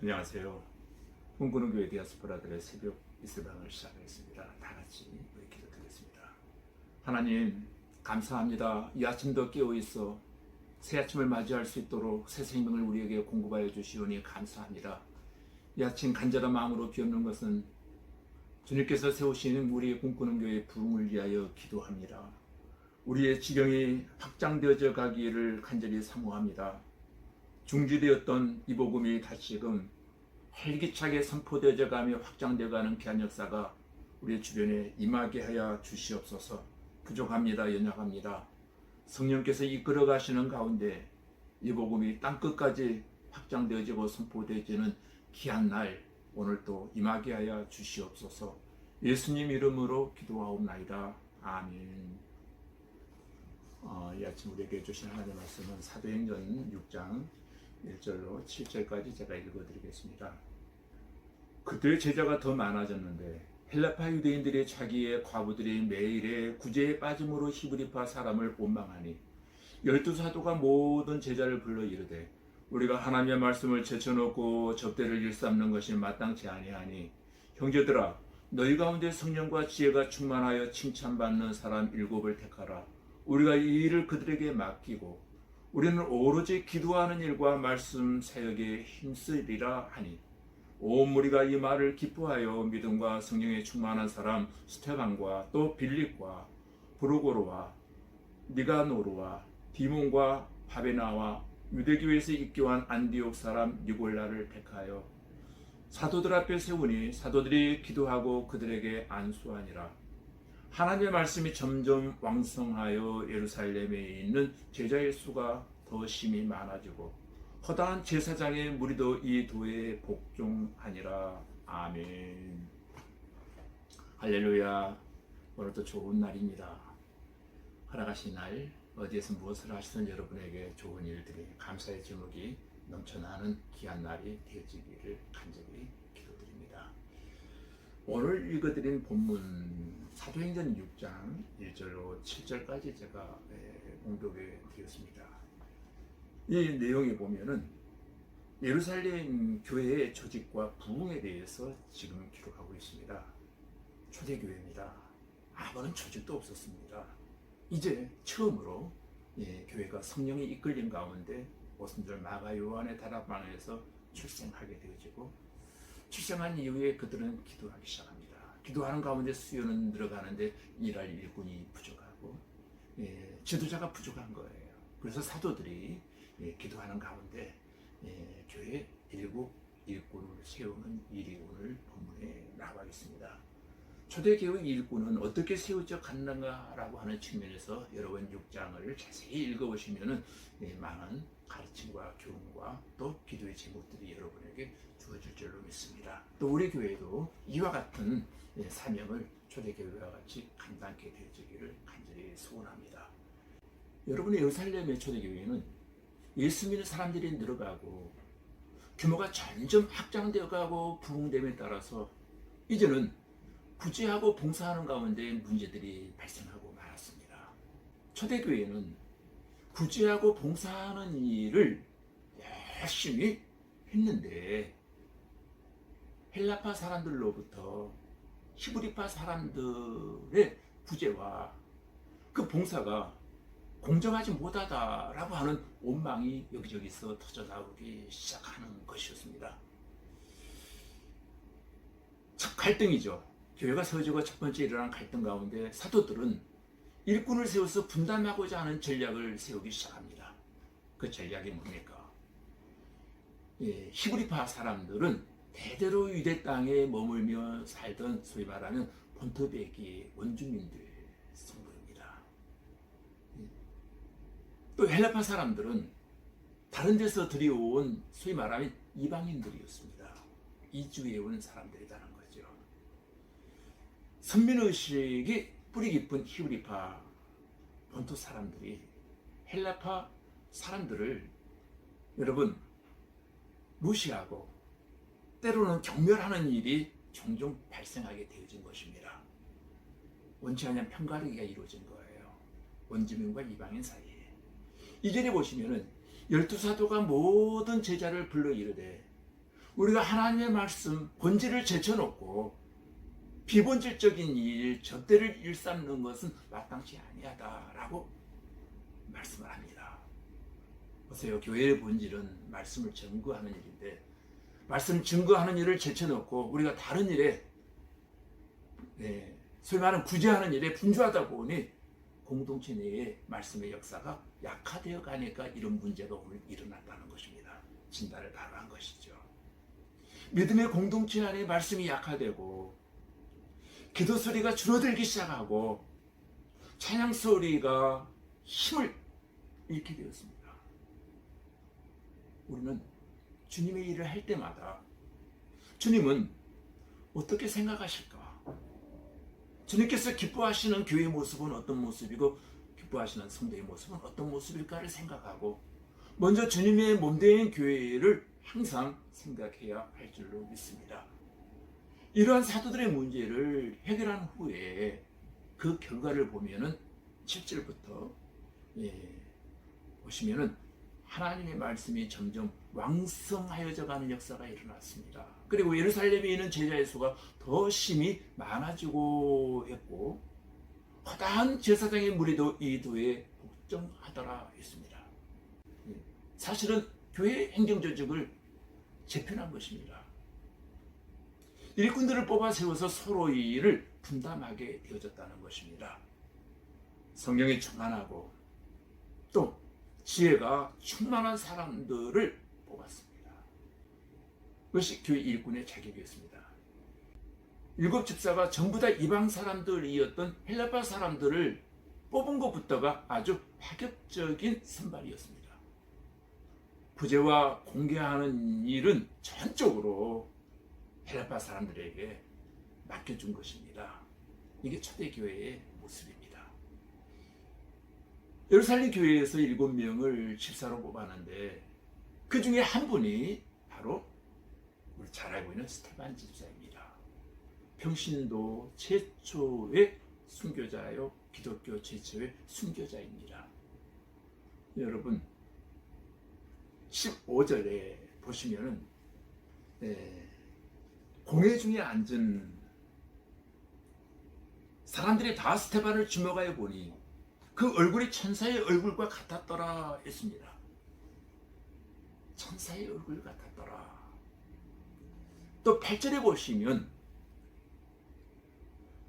안녕하세요. 꿈꾸는 교회 디아스포라들의 새벽 이슬방을 시작하겠습니다. 다 같이 우리 기도드리겠습니다. 하나님 감사합니다. 이 아침도 깨어 있어 새 아침을 맞이할 수 있도록 새 생명을 우리에게 공급하여 주시오니 감사합니다. 이 아침 간절한 마음으로 비옵는 것은 주님께서 세우시는 우리의 꿈꾸는 교회의 부흥을 위하여 기도합니다. 우리의 지경이 확장되어져 가기를 간절히 사모합니다. 중지되었던 이 복음이 다시금 활기차게 선포되어져 가며 확장되어가는 귀한 역사가 우리 주변에 임하게 하여 주시옵소서. 부족합니다. 연약합니다. 성령께서 이끌어 가시는 가운데 이 복음이 땅끝까지 확장되어지고 선포되어지는 귀한 날 오늘 또 임하게 하여 주시옵소서. 예수님 이름으로 기도하옵나이다. 아멘. 이 아침 우리에게 주신 하나님의 말씀은 사도행전 6장 1절로 7절까지 제가 읽어드리겠습니다. 그때 제자가 더 많아졌는데 헬라파 유대인들이 자기의 과부들이 매일의 구제에 빠짐으로 히브리파 사람을 원망하니 12사도가 모든 제자를 불러 이르되 우리가 하나님의 말씀을 제쳐놓고 접대를 일삼는 것이 마땅치 아니하니 형제들아 너희 가운데 성령과 지혜가 충만하여 칭찬받는 사람 7을 택하라. 우리가 이 일을 그들에게 맡기고 우리는 오로지 기도하는 일과 말씀 사역에 힘쓰리라 하니 온 무리가 이 말을 기뻐하여 믿음과 성령에 충만한 사람 스테반과 또 빌립과 브루고로와 니가노르와 디몬과 바베나와 유대교회에서 입교한 안디옥 사람 니골라를 택하여 사도들 앞에 세우니 사도들이 기도하고 그들에게 안수하니라. 하나님의 말씀이 점점 왕성하여 예루살렘에 있는 제자의 수가 더 심히 많아지고 허다한 제사장의 무리도 이 도에 복종하니라. 아멘. 할렐루야. 오늘도 좋은 날입니다. 허락하신 날 어디에서 무엇을 하시든 여러분에게 좋은 일들이 감사의 제목이 넘쳐나는 귀한 날이 되어지기를 간절히 기도드립니다. 오늘 읽어드린 본문 사도행전 6장 1절로 7절까지 제가 공독해 드렸습니다. 이 내용에 보면은 예루살렘 교회의 조직과 부흥에 대해서 지금 기록하고 있습니다. 초대교회입니다. 아무런 조직도 없었습니다. 이제 처음으로 교회가 성령이 이끌린 가운데 오순절 마가 요한의 다락방에서 출생하게 되어지고 출생한 이후에 그들은 기도하기 시작합니다. 기도하는 가운데 수요는 늘어가는데 일할 일꾼이 부족하고 지도자가 부족한 거예요. 그래서 사도들이 기도하는 가운데 교회 7 일꾼을 세우는 일이 오늘 본문에 나와 있습니다. 초대교회 일꾼은 어떻게 세워져 갔는가라고 하는 측면에서 여러분 6장을 자세히 읽어보시면 많은 가르침과 교훈과 또 기도의 제목들이 여러분에게 주어질 줄로 믿습니다. 또 우리 교회도 이와 같은 사명을 초대교회와 같이 감당하게 되어지기를 간절히 소원합니다. 여러분의 예루살렘의 초대교회는 예수 믿는 사람들이 늘어가고 규모가 점점 확장되어가고 부흥됨에 따라서 이제는 구제하고 봉사하는 가운데 문제들이 발생하고 말았습니다. 초대교회는 구제하고 봉사하는 일을 열심히 했는데 헬라파 사람들로부터 히브리파 사람들의 구제와 그 봉사가 공정하지 못하다라고 하는 원망이 여기저기서 터져나오기 시작하는 것이었습니다. 첫 갈등이죠. 교회가 세워지고 첫 번째 일어난 갈등 가운데 사도들은 일꾼을 세워서 분담하고자 하는 전략을 세우기 시작합니다. 그 전략이 뭡니까? 히브리파 사람들은 대대로 유대 땅에 머물며 살던 소위 말하는 본토베기의 원주민들 성도입니다. 또 헬라파 사람들은 다른 데서 들여온 소위 말하면 이방인들이었습니다. 이주해 온 사람들이라는 거죠. 선민의식이 뿌리 깊은 히브리파 본토 사람들이 헬라파 사람들을 여러분 무시하고 때로는 경멸하는 일이 종종 발생하게 되어진 것입니다. 원치 않은 편가르기가 이루어진 거예요. 원주민과 이방인 사이에. 2절에 보시면은 12사도가 모든 제자를 불러 이르되 우리가 하나님의 말씀 본질을 제쳐놓고 비본질적인 일, 잣대를 일삼는 것은 마땅치 아니하다라고 말씀을 합니다. 보세요. 교회의 본질은 말씀을 증거하는 일인데 말씀 증거하는 일을 제쳐놓고 우리가 다른 일에 소위 말하는 구제하는 일에 분주하다 보니 공동체 내에 말씀의 역사가 약화되어 가니까 이런 문제가 오늘 일어났다는 것입니다. 진단을 바로 한 것이죠. 믿음의 공동체 안에 말씀이 약화되고 기도 소리가 줄어들기 시작하고 찬양 소리가 힘을 잃게 되었습니다. 우리는 주님의 일을 할 때마다 주님은 어떻게 생각하실까? 주님께서 기뻐하시는 교회의 모습은 어떤 모습이고 기뻐하시는 성도의 모습은 어떤 모습일까를 생각하고 먼저 주님의 몸된 교회를 항상 생각해야 할 줄로 믿습니다. 이러한 사도들의 문제를 해결한 후에 그 결과를 보면은 7절부터 보시면은 하나님의 말씀이 점점 왕성하여져 가는 역사가 일어났습니다. 그리고 예루살렘에 있는 제자의 수가 더 심히 많아지고 했고 허다한 제사장의 무리도 이 도에 복종하더라 했습니다. 사실은 교회 행정조직을 재편한 것입니다. 일꾼들을 뽑아 세워서 서로 일을 분담하게 되어졌다는 것입니다. 성령이 충만하고 또 지혜가 충만한 사람들을 뽑았습니다. 그것이 교회 일꾼의 자격이었습니다. 7 집사가 전부 다 이방 사람들이었던 헬라파 사람들을 뽑은 것부터가 아주 파격적인 선발이었습니다. 부재와 공개하는 일은 전적으로 헬라파 사람들에게 맡겨준 것입니다. 이게 초대교회의 모습입니다. 예루살렘 교회에서 7명을 집사로 뽑았는데 그 중에 한 분이 바로 우리 잘 알고 있는 스테반 집사입니다. 평신도 최초의 순교자요, 기독교 최초의 순교자입니다. 여러분 15절에 보시면은 공회 중에 앉은 사람들이 다 스테반을 주목하여 보니 그 얼굴이 천사의 얼굴과 같았더라 했습니다. 천사의 얼굴 같았더라. 또 8절에 보시면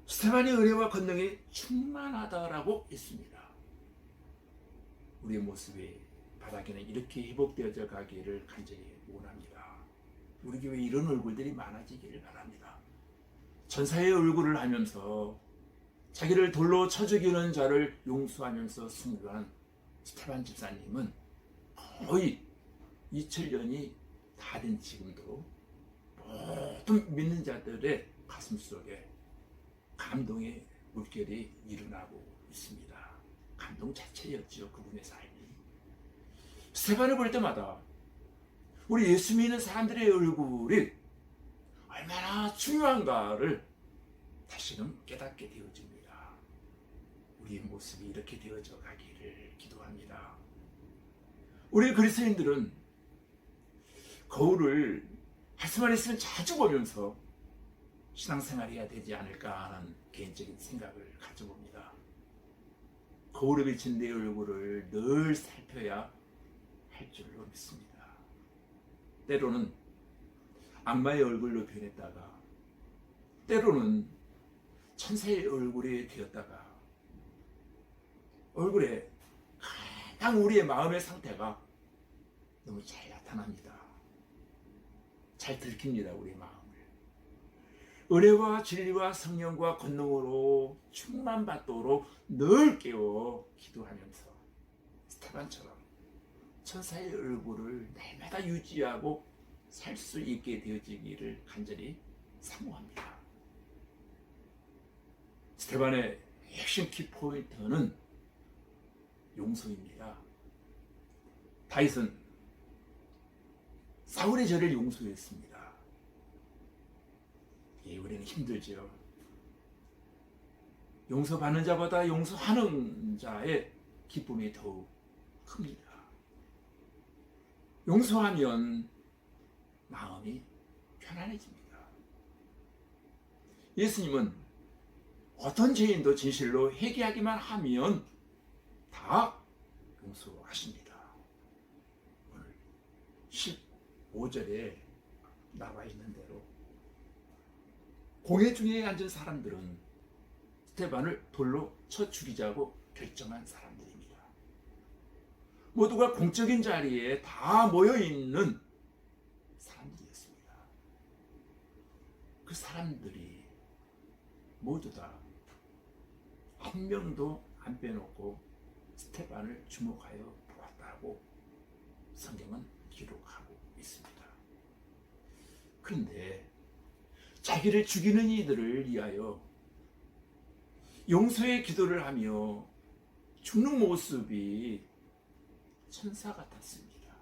스테반의 은혜와 권능이 충만하다라고 했습니다. 우리의 모습이 바닥에는 이렇게 회복되어져 가기를 간절히 원합니다. 우리 교회에 이런 얼굴들이 많아지기를 바랍니다. 천사의 얼굴을 하면서 자기를 돌로 쳐 죽이는 자를 용서하면서 순교한 스테반 집사님은 거의 2000년이 다 된 지금도 모든 믿는 자들의 가슴 속에 감동의 물결이 일어나고 있습니다. 감동 자체였지요, 그분의 삶이. 스테반을 볼 때마다 우리 예수 믿는 사람들의 얼굴이 얼마나 중요한가를 다시금 깨닫게 되어집니다. 우리의 모습이 이렇게 되어져 가기를 기도합니다. 우리 그리스도인들은 거울을 할수만 있으면 자주 보면서 신앙생활 해야 되지 않을까 하는 개인적인 생각을 가져봅니다. 거울에 비친 내 얼굴을 늘 살펴야 할 줄로 믿습니다. 때로는 악마의 얼굴로 변했다가 때로는 천사의 얼굴이 되었다가 얼굴에 가장 우리의 마음의 상태가 너무 잘 나타납니다. 잘 들킵니다. 우리의 마음을. 은혜와 진리와 성령과 권능으로 충만받도록 늘 깨워 기도하면서 스테반처럼 천사의 얼굴을 날마다 유지하고 살 수 있게 되어지기를 간절히 사모합니다. 스테반의 핵심 키포인트는 용서입니다. 다윗은 사울의 죄를 용서했습니다. 우리는 힘들지요. 용서받는 자보다 용서하는 자의 기쁨이 더욱 큽니다. 용서하면 마음이 편안해집니다. 예수님은 어떤 죄인도 진실로 회개하기만 하면 다 용서하십니다. 오늘 15절에 나와 있는 대로 공회 중에 앉은 사람들은 스테반을 돌로 쳐 죽이자고 결정한 사람들입니다. 모두가 공적인 자리에 다 모여있는 사람들이었습니다. 그 사람들이 모두 다 한 명도 안 빼놓고 스테반을 주목하여 보았다고 성경은 기록하고 있습니다. 그런데 자기를 죽이는 이들을 위하여 용서의 기도를 하며 죽는 모습이 천사 같았습니다.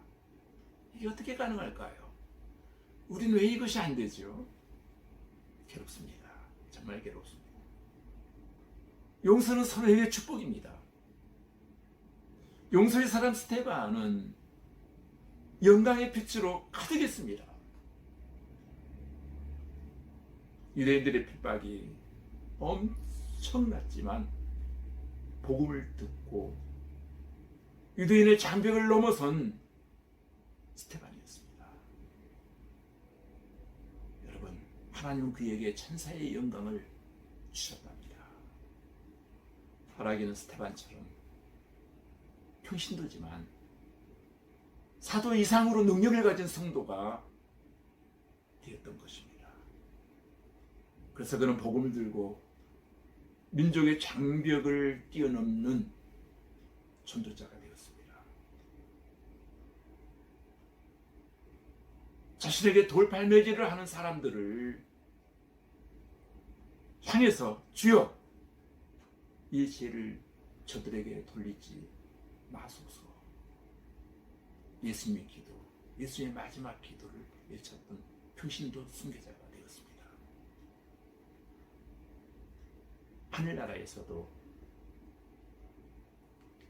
이게 어떻게 가능할까요? 우리는 왜 이것이 안 되죠? 괴롭습니다. 정말 괴롭습니다. 용서는 서로에게 축복입니다. 용서의 사람 스테반은 영광의 빛으로 가득했습니다. 유대인들의 핍박이 엄청났지만 복음을 듣고 유대인의 장벽을 넘어선 스테반이었습니다. 여러분, 하나님은 그에게 천사의 영광을 주셨답니다. 바라기는 스테반처럼 평신도지만 사도 이상으로 능력을 가진 성도가 되었던 것입니다. 그래서 그는 복음을 들고 민족의 장벽을 뛰어넘는 전도자가 되었습니다. 자신에게 돌팔매질을 하는 사람들을 향해서 주여 이 죄를 저들에게 돌리지 마소서. 예수님의 기도, 예수의 마지막 기도를 외쳤던 평신도 순교자가 되었습니다. 하늘나라에서도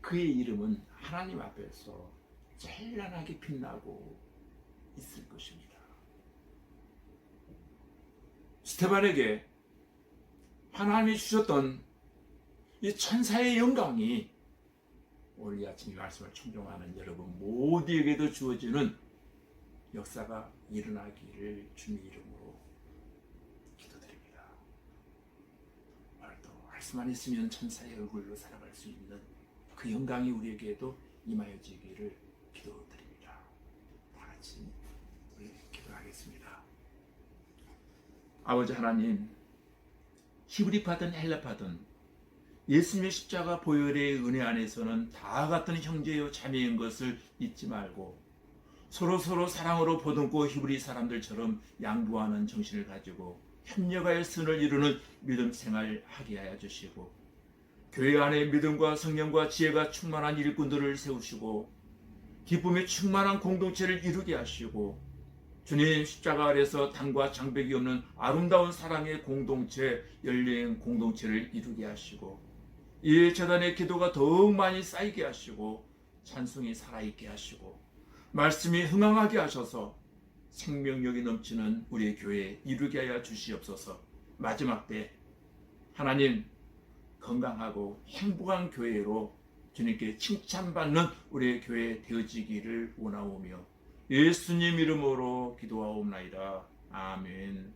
그의 이름은 하나님 앞에서 찬란하게 빛나고 있을 것입니다. 스테반에게 하나님이 주셨던 이 천사의 영광이 오늘 이 아침 이 말씀을 청종하는 여러분 모두에게도 주어지는 역사가 일어나기를 주님의 이름으로 기도드립니다. 오늘도 말씀만 있으면 천사의 얼굴로 살아갈 수 있는 그 영광이 우리에게도 임하여지기를 기도드립니다. 다 같이 우리 기도하겠습니다. 아버지 하나님, 히브리파든 헬라파든 예수님의 십자가 보혈의 은혜 안에서는 다 같은 형제요 자매인 것을 잊지 말고 서로 사랑으로 보듬고 히브리 사람들처럼 양보하는 정신을 가지고 협력하여 선을 이루는 믿음 생활하게 하여 주시고 교회 안에 믿음과 성령과 지혜가 충만한 일꾼들을 세우시고 기쁨에 충만한 공동체를 이루게 하시고 주님 십자가 아래서 당과 장벽이 없는 아름다운 사랑의 공동체, 열린 공동체를 이루게 하시고 이 재단의 기도가 더욱 많이 쌓이게 하시고 찬송이 살아있게 하시고 말씀이 흥황하게 하셔서 생명력이 넘치는 우리의 교회에 이루게 하여 주시옵소서. 마지막 때 하나님 건강하고 행복한 교회로 주님께 칭찬받는 우리의 교회 되어지기를 원하오며 예수님 이름으로 기도하옵나이다. 아멘.